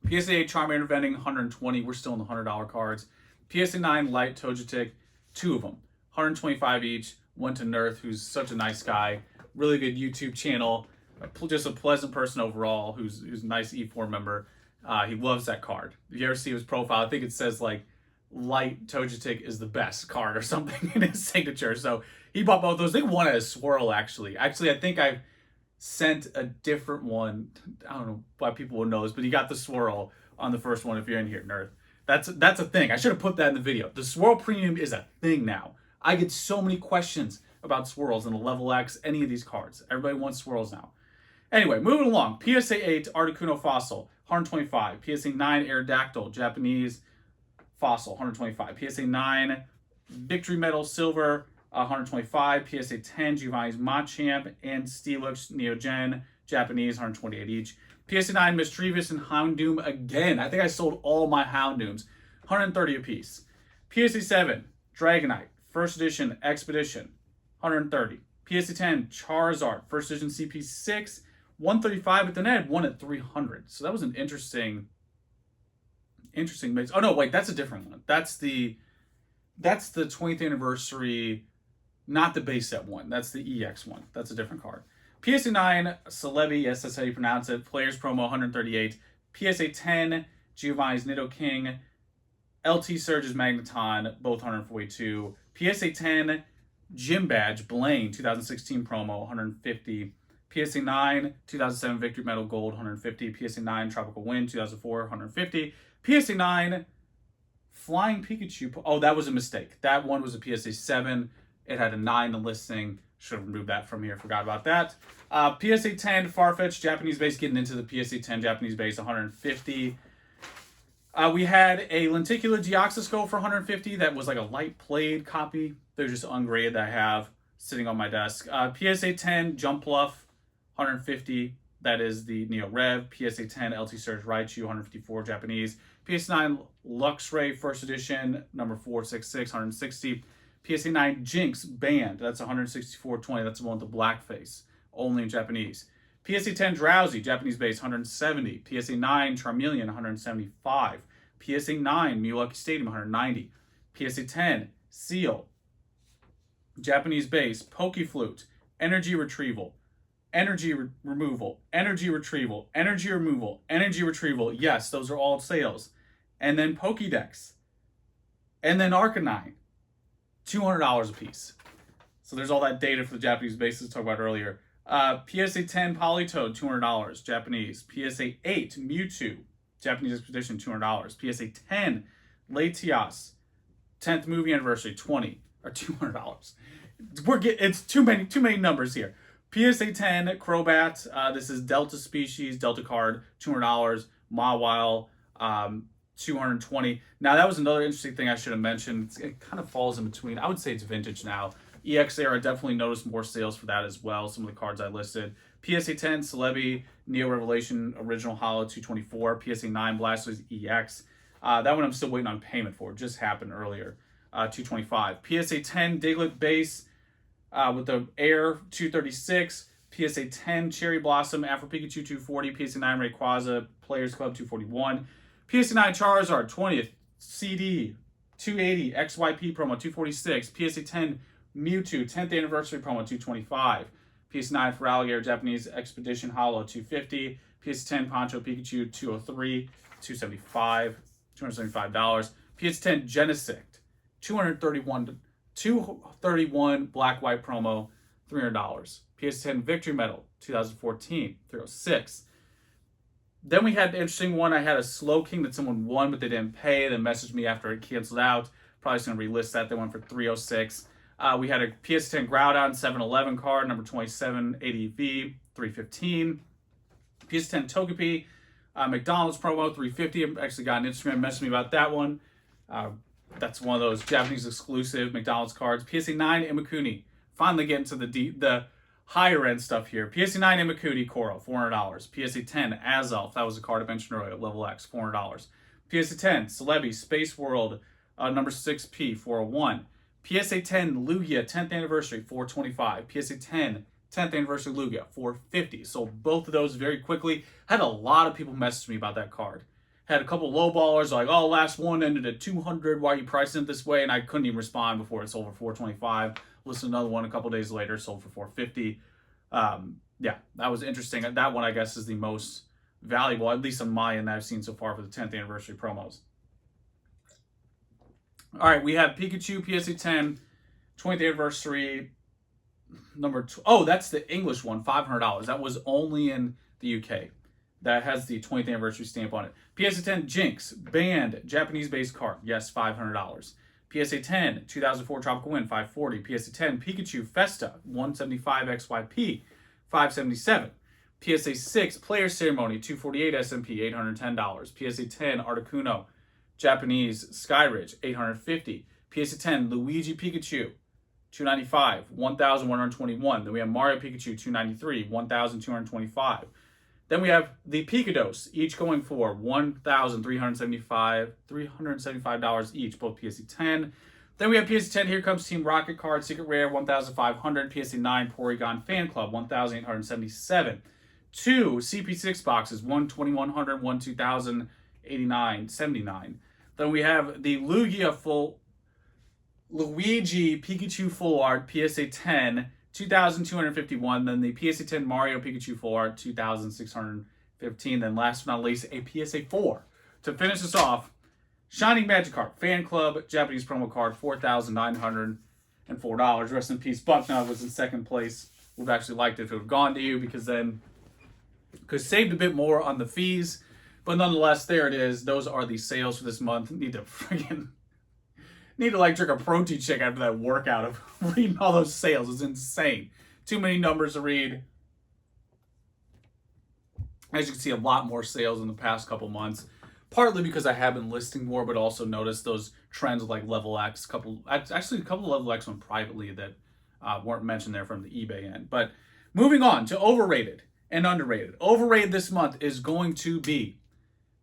PSA 8 Charmander vending, 120. We're still in the $100 cards. PSA 9 Light Togetic, 2 of them, 125 each. One to Nerth, who's such a nice guy, really good YouTube channel, just a pleasant person overall, who's a nice E4 member. He loves that card. If you ever see his profile, I think it says like Light Togetic is the best card or something in his signature. So he bought both those. I think one had a swirl actually. Actually, I think I sent a different one. I don't know why people would know this, but he got the swirl on the first one if you're in here, Nerth. That's a thing. I should have put that in the video. The swirl premium is a thing now. I get so many questions about swirls in the Lv.X, any of these cards. Everybody wants swirls now. Anyway, moving along. PSA 8 Articuno Fossil, 125. PSA 9 Aerodactyl, Japanese Fossil, 125. PSA 9 Victory Medal Silver, 125. PSA 10 Giovanni's Machamp and Steelix Neogen, Japanese, 128 each. PSA 9 Mischievous and Houndoom again. I think I sold all my Houndooms, 130 apiece. PSA 7 Dragonite, first edition Expedition, 130. PSA 10 Charizard, first edition CP6, 135, but then I had one at 300. So that was an interesting mix. Oh no, wait, that's a different one. That's the 20th anniversary, not the base set one. That's the EX one. That's a different card. PSA 9 Celebi, yes, that's how you pronounce it. Players promo, 138. PSA 10 Giovanni's Nidoking, LT Surge's Magneton, both 142. PSA 10 Gym Badge Blaine 2016 promo, 150. PSA 9 2007 Victory Medal Gold, 150. PSA 9 Tropical Wind 2004, 150. PSA 9 Flying Pikachu. Oh, that was a mistake. That one was a PSA 7. It had a 9 in the listing. Should have removed that from here. Forgot about that. PSA 10 Farfetch Japanese base, getting into the PSA 10 Japanese base, 150. We had a Lenticular Deoxyscope for 150. That was like a light played copy. They're just ungraded that I have sitting on my desk. PSA 10 Jump Bluff, 150. That is the Neo Rev. PSA 10 LT Surge Raichu, 154 Japanese. PSA 9 Luxray First Edition, number 466, 160. PSA 9 Jinx Band, that's 164.20. That's the one with the black face, only in Japanese. PSA 10 Drowsy, Japanese base, 170. PSA 9 Charmeleon, 175. PSA 9 Milwaukee Stadium, 190. PSA 10 Seal, Japanese base, Pokeflute, Energy Retrieval, Energy Removal, Energy Retrieval, Energy Removal, Energy Retrieval. Yes, those are all sales. And then Pokédex. And then Arcanine. $200 a piece. So there's all that data for the Japanese bases talked about earlier. PSA 10 Politoed, $200, Japanese. PSA 8 Mewtwo, Japanese Expedition, $200. PSA 10 Latios, 10th movie anniversary, $20 or $200. It's too many numbers here. PSA 10 Crobat, this is Delta Species, Delta card, $200. Mawile, 220. Now that was another interesting thing I should have mentioned. It kind of falls in between. I would say it's vintage now. EX era, definitely noticed more sales for that as well. Some of the cards I listed. PSA 10 Celebi Neo Revelation Original Hollow, 224. PSA 9 Blastoise EX. That one I'm still waiting on payment for. It just happened earlier. 225. PSA 10 Diglett base with the Air, 236. PSA 10 Cherry Blossom Afro Pikachu, 240. PSA 9 Rayquaza Players Club, 241. PSA 9 Charizard 20th CD 280 XYP promo, 246. PSA 10 Mewtwo 10th anniversary promo, 225. PSA 9 for Alligator Japanese Expedition Hollow, 250. PSA 10 Poncho Pikachu 203, $275. PSA 10 Genesect 231 Black White promo, $300. PSA 10 Victory Medal 2014, $306. Then we had the interesting one. I had a Slowking that someone won, but they didn't pay. They messaged me after it canceled out. Probably just going to relist that. They went for $306. We had a PS 10 Groudon 7-Eleven card, number 27, ADV, $315. PS 10 Togepi, McDonald's promo, $350. I actually got an Instagram messaging me about that one. That's one of those Japanese exclusive McDonald's cards. PSA 9 Imakuni. Finally getting to the higher end stuff here. PSA 9 Imakuni Koro, $400. PSA 10 Azalf, that was a card I mentioned earlier, Lv.X, $400. PSA 10 Celebi Space World number 6P, 401. PSA 10 Lugia 10th anniversary, $425. PSA 10 10th anniversary Lugia, $450. So both of those very quickly. Had a lot of people message me about that card. Had a couple lowballers like, oh, last one ended at $200. Why are you pricing it this way? And I couldn't even respond before it sold for $425. Listened to another one a couple days later, sold for $450. Yeah, that was interesting. That one, I guess, is the most valuable, at least on my end, that I've seen so far for the 10th anniversary promos. All right, we have Pikachu PSA 10, 20th anniversary, number 2. Oh, that's the English one, $500. That was only in the UK. That has the 20th anniversary stamp on it. PSA 10 Jinx, banned, Japanese-based card. Yes, $500. PSA 10, 2004 Tropical Wind, $540. PSA 10 Pikachu Festa, 175 XYP, $577. PSA 6 Player Ceremony, 248 SMP, $810. PSA 10 Articuno, Japanese Skyridge, $850. PSA 10 Luigi Pikachu, $295, $1,121. Then we have Mario Pikachu, $293, $1,225. Then we have the Pikados, each going for $1,375 each, both PSA 10. Then we have PSA 10 Here Comes Team Rocket card, Secret Rare, $1,500. PSA 9 Porygon Fan Club, $1,877. 2 CP6 boxes, one $2,100, one $2,089.79. Then we have the Luigi Pikachu Full Art, PSA 10, $2,251. Then the PSA 10 Mario Pikachu Full Art, $2,615. Then last but not least, a PSA 4. To finish this off, Shining Magikarp Fan Club, Japanese promo card, $4,904. Rest in peace. Bucknut was in second place. Would have actually liked it if it would have gone to you, because then could have saved a bit more on the fees. But nonetheless, there it is. Those are the sales for this month. Need to like drink a protein shake after that workout of reading all those sales. It's insane. Too many numbers to read. As you can see, a lot more sales in the past couple months. Partly because I have been listing more, but also noticed those trends with like Lv.X. Actually, a couple of Lv.X went privately that weren't mentioned there from the eBay end. But moving on to overrated and underrated. Overrated this month is going to be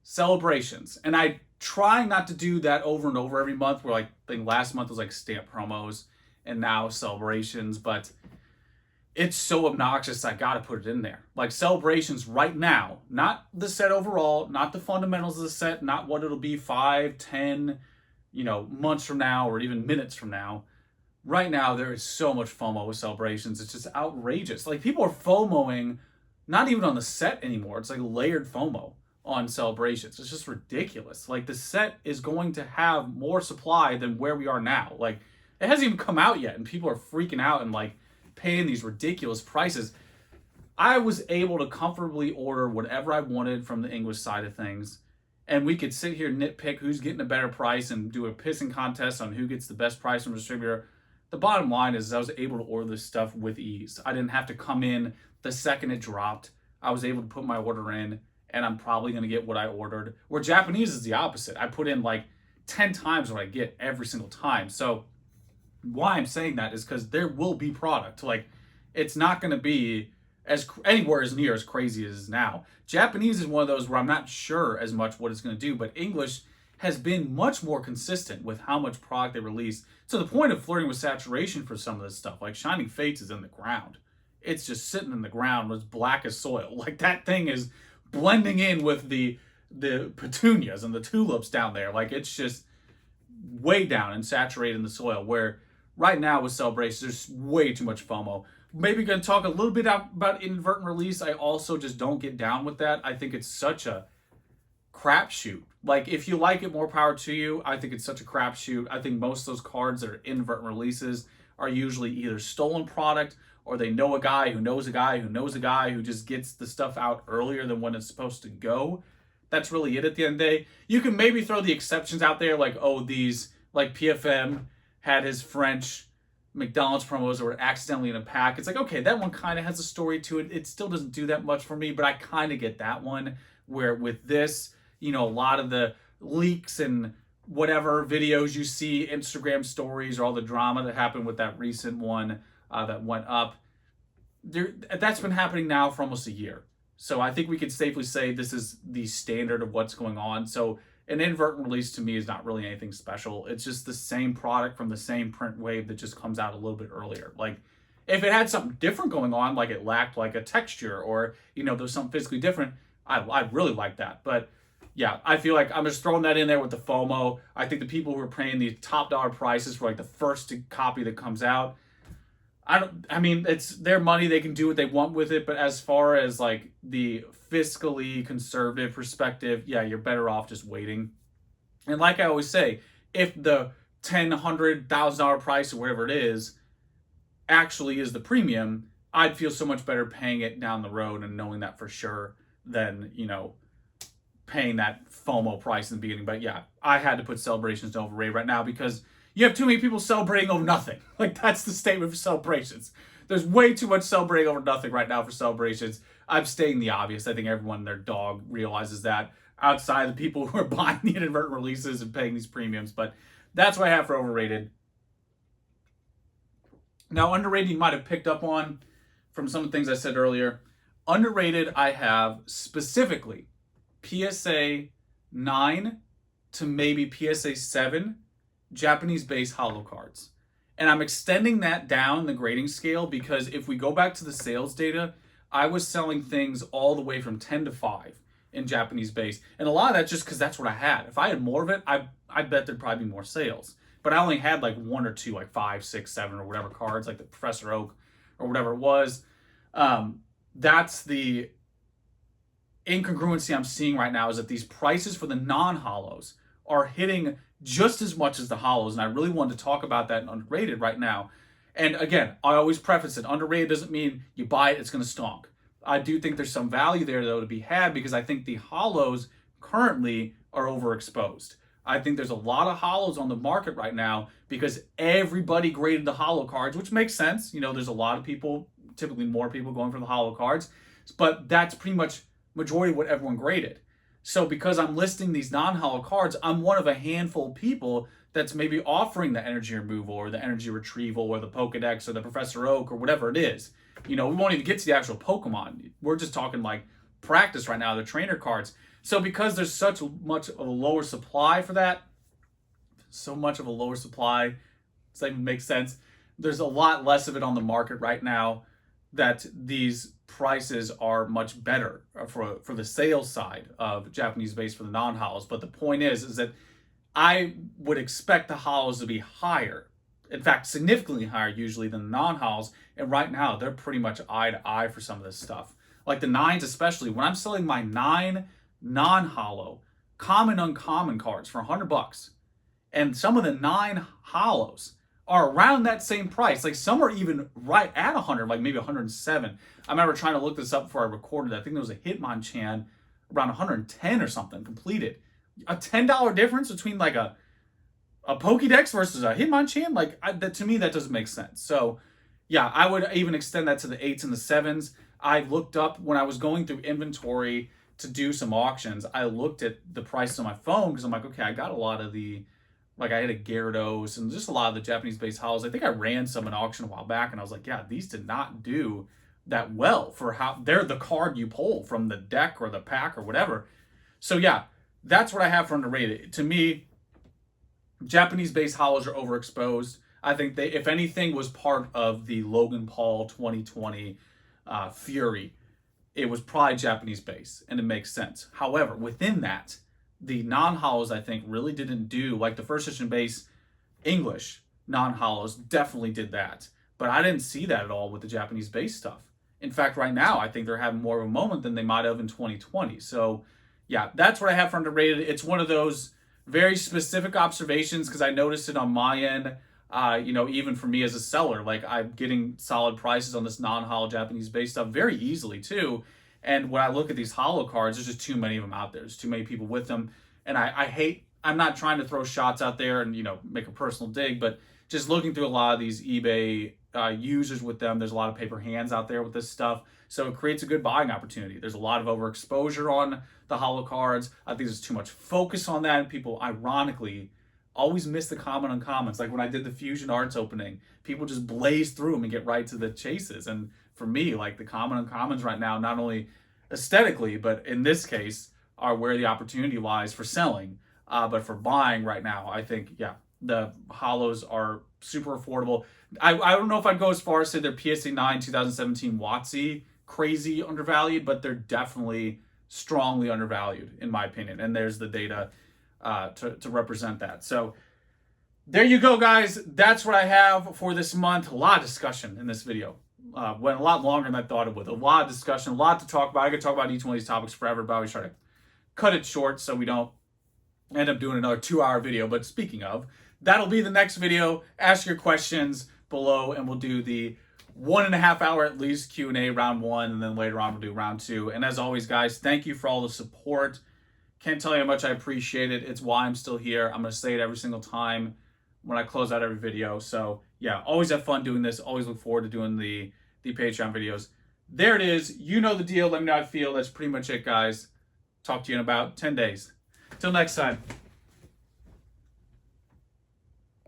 celebrations. And I try not to do that over and over every month, where like I think last month was like stamp promos and now celebrations, but it's so obnoxious I gotta put it in there. Like celebrations right now, not the set overall, not the fundamentals of the set, not what it'll be 5, 10, months from now or even minutes from now. Right now, there is so much FOMO with celebrations. It's just outrageous. Like people are FOMOing not even on the set anymore. It's like layered FOMO on celebrations. It's just ridiculous. Like the set is going to have more supply than where we are now. Like it hasn't even come out yet and people are freaking out and like paying these ridiculous prices. I was able to comfortably order whatever I wanted from the English side of things, and we could sit here nitpick who's getting a better price and do a pissing contest on who gets the best price from a distributor. The bottom line is I was able to order this stuff with ease. I didn't have to come in the second it dropped. I was able to put my order in, and I'm probably going to get what I ordered. Where Japanese is the opposite. I put in like 10 times what I get every single time. So why I'm saying that is because there will be product. Like it's not going to be anywhere as near as crazy as it is now. Japanese is one of those where I'm not sure as much what it's going to do, but English has been much more consistent with how much product they release, to the point of flirting with saturation for some of this stuff. Like Shining Fates is in the ground. It's just sitting in the ground. It's black as soil. Like that thing is blending in with the petunias and the tulips down there. Like it's just way down and saturated in the soil, where right now with celebrations, there's way too much FOMO. Maybe going to talk a little bit about inadvertent release. I also just don't get down with that. I think it's such a crapshoot. Like if you like it, more power to you. I think it's such a crapshoot. I think most of those cards that are inadvertent releases are usually either stolen product, or they know a guy who knows a guy who knows a guy who just gets the stuff out earlier than when it's supposed to go. That's really it at the end of the day. You can maybe throw the exceptions out there, like, oh, these, like PFM had his French McDonald's promos that were accidentally in a pack. It's like, okay, that one kind of has a story to it. It still doesn't do that much for me, but I kind of get that one. Where with this, a lot of the leaks and whatever videos you see, Instagram stories, or all the drama that happened with that recent one that went up. That's been happening now for almost a year. So I think we could safely say this is the standard of what's going on. So an inadvertent release to me is not really anything special. It's just the same product from the same print wave that just comes out a little bit earlier. Like if it had something different going on, like it lacked like a texture or, there was something physically different, I'd really like that. But yeah, I feel like I'm just throwing that in there with the FOMO. I think the people who are paying the top dollar prices for like the first copy that comes out, it's their money. They can do what they want with it. But as far as like the fiscally conservative perspective, yeah, you're better off just waiting. And like I always say, if the $100,000 price or whatever it is actually is the premium, I'd feel so much better paying it down the road and knowing that for sure than, paying that FOMO price in the beginning. But yeah, I had to put Celebrations to Overrated right now because you have too many people celebrating over nothing. Like that's the statement for Celebrations. There's way too much celebrating over nothing right now for Celebrations. I'm stating the obvious. I think everyone and their dog realizes that outside of the people who are buying the inadvertent releases and paying these premiums. But that's what I have for Overrated. Now, Underrated, you might have picked up on from some of the things I said earlier. Underrated, I have specifically PSA 9 to maybe PSA 7 Japanese base holo cards. And I'm extending that down the grading scale because if we go back to the sales data, I was selling things all the way from 10 to 5 in Japanese base. And a lot of that just because that's what I had. If I had more of it, I bet there'd probably be more sales. But I only had like one or two, like 5, 6, 7 or whatever cards, like the Professor Oak or whatever it was. That's the incongruency I'm seeing right now, is that these prices for the non-holos are hitting just as much as the holos. And I really wanted to talk about that in Underrated right now. And again, I always preface it. Underrated doesn't mean you buy it, it's going to stonk. I do think there's some value there, though, to be had because I think the holos currently are overexposed. I think there's a lot of holos on the market right now because everybody graded the holo cards, which makes sense. There's a lot of people, typically more people going for the holo cards, but that's pretty much majority of what everyone graded. So because I'm listing these non-holo cards, I'm one of a handful of people that's maybe offering the energy removal or the energy retrieval or the Pokedex or the Professor Oak or whatever it is. We won't even get to the actual Pokemon. We're just talking like practice right now, the trainer cards. So because there's such much of a lower supply for that, so much of a lower supply, does that even make sense? There's a lot less of it on the market right now that these prices are much better for the sales side of Japanese base for the non-holos. But the point is that I would expect the holos to be higher. In fact, significantly higher usually than the non-holos. And right now, they're pretty much eye to eye for some of this stuff. Like the 9s especially. When I'm selling my 9 non-holo common uncommon cards for $100, and some of the 9 holos are around that same price. Like some are even right at 100, like maybe 107. I remember trying to look this up before I recorded. I think there was a Hitmonchan around 110 or something completed. A $10 difference between like a Pokédex versus a Hitmonchan, like that, to me, that doesn't make sense. So yeah, I would even extend that to the 8s and the 7s. I looked up when I was going through inventory to do some auctions. I looked at the prices on my phone because I'm like, okay, I got a lot of the, like I had a Gyarados and just a lot of the Japanese-based holos. I think I ran some in auction a while back, and I was like, yeah, these did not do that well for how they're the card you pull from the deck or the pack or whatever. So yeah, that's what I have for Underrated. To me, Japanese-based holos are overexposed. I think they, if anything, was part of the Logan Paul 2020 Fury. It was probably Japanese base, and it makes sense. However, within that, the non-holos, I think, really didn't do, like the first edition base English non-holos definitely did that. But I didn't see that at all with the Japanese base stuff. In fact, right now, I think they're having more of a moment than they might have in 2020. So yeah, that's what I have for Underrated. It's one of those very specific observations because I noticed it on my end. Even for me as a seller, like I'm getting solid prices on this non-holo Japanese based stuff very easily too. And when I look at these holo cards, there's just too many of them out there. There's too many people with them. And I'm not trying to throw shots out there and, make a personal dig, but just looking through a lot of these eBay users with them, there's a lot of paper hands out there with this stuff. So it creates a good buying opportunity. There's a lot of overexposure on the holo cards. I think there's too much focus on that. And people, ironically, always miss the common uncommons. Like when I did the Fusion Arts opening, people just blaze through them and get right to the chases. And for me, like the common uncommons right now, not only aesthetically, but in this case, are where the opportunity lies for selling. But for buying right now, I think, yeah, the hollows are super affordable. I don't know if I'd go as far as say they're PSA 9 2017 WotC crazy undervalued, but they're definitely strongly undervalued in my opinion. And there's the data to represent that. So there you go, guys. That's what I have for this month. A lot of discussion in this video. Went a lot longer than I thought it would. A lot of discussion, a lot to talk about. I could talk about each one of these topics forever, but I always try to cut it short so we don't end up doing another 2-hour video. But speaking of, that'll be the next video. Ask your questions below and we'll do the 1.5 hour at least Q&A round 1, and then later on we'll do round 2. And as always, guys, thank you for all the support. Can't tell you how much I appreciate it. It's why I'm still here. I'm going to say it every single time when I close out every video. So yeah, always have fun doing this. Always look forward to doing the Patreon videos. There it is. You know the deal. Let me know how you feel. That's pretty much it, guys. Talk to you in about 10 days. Till next time.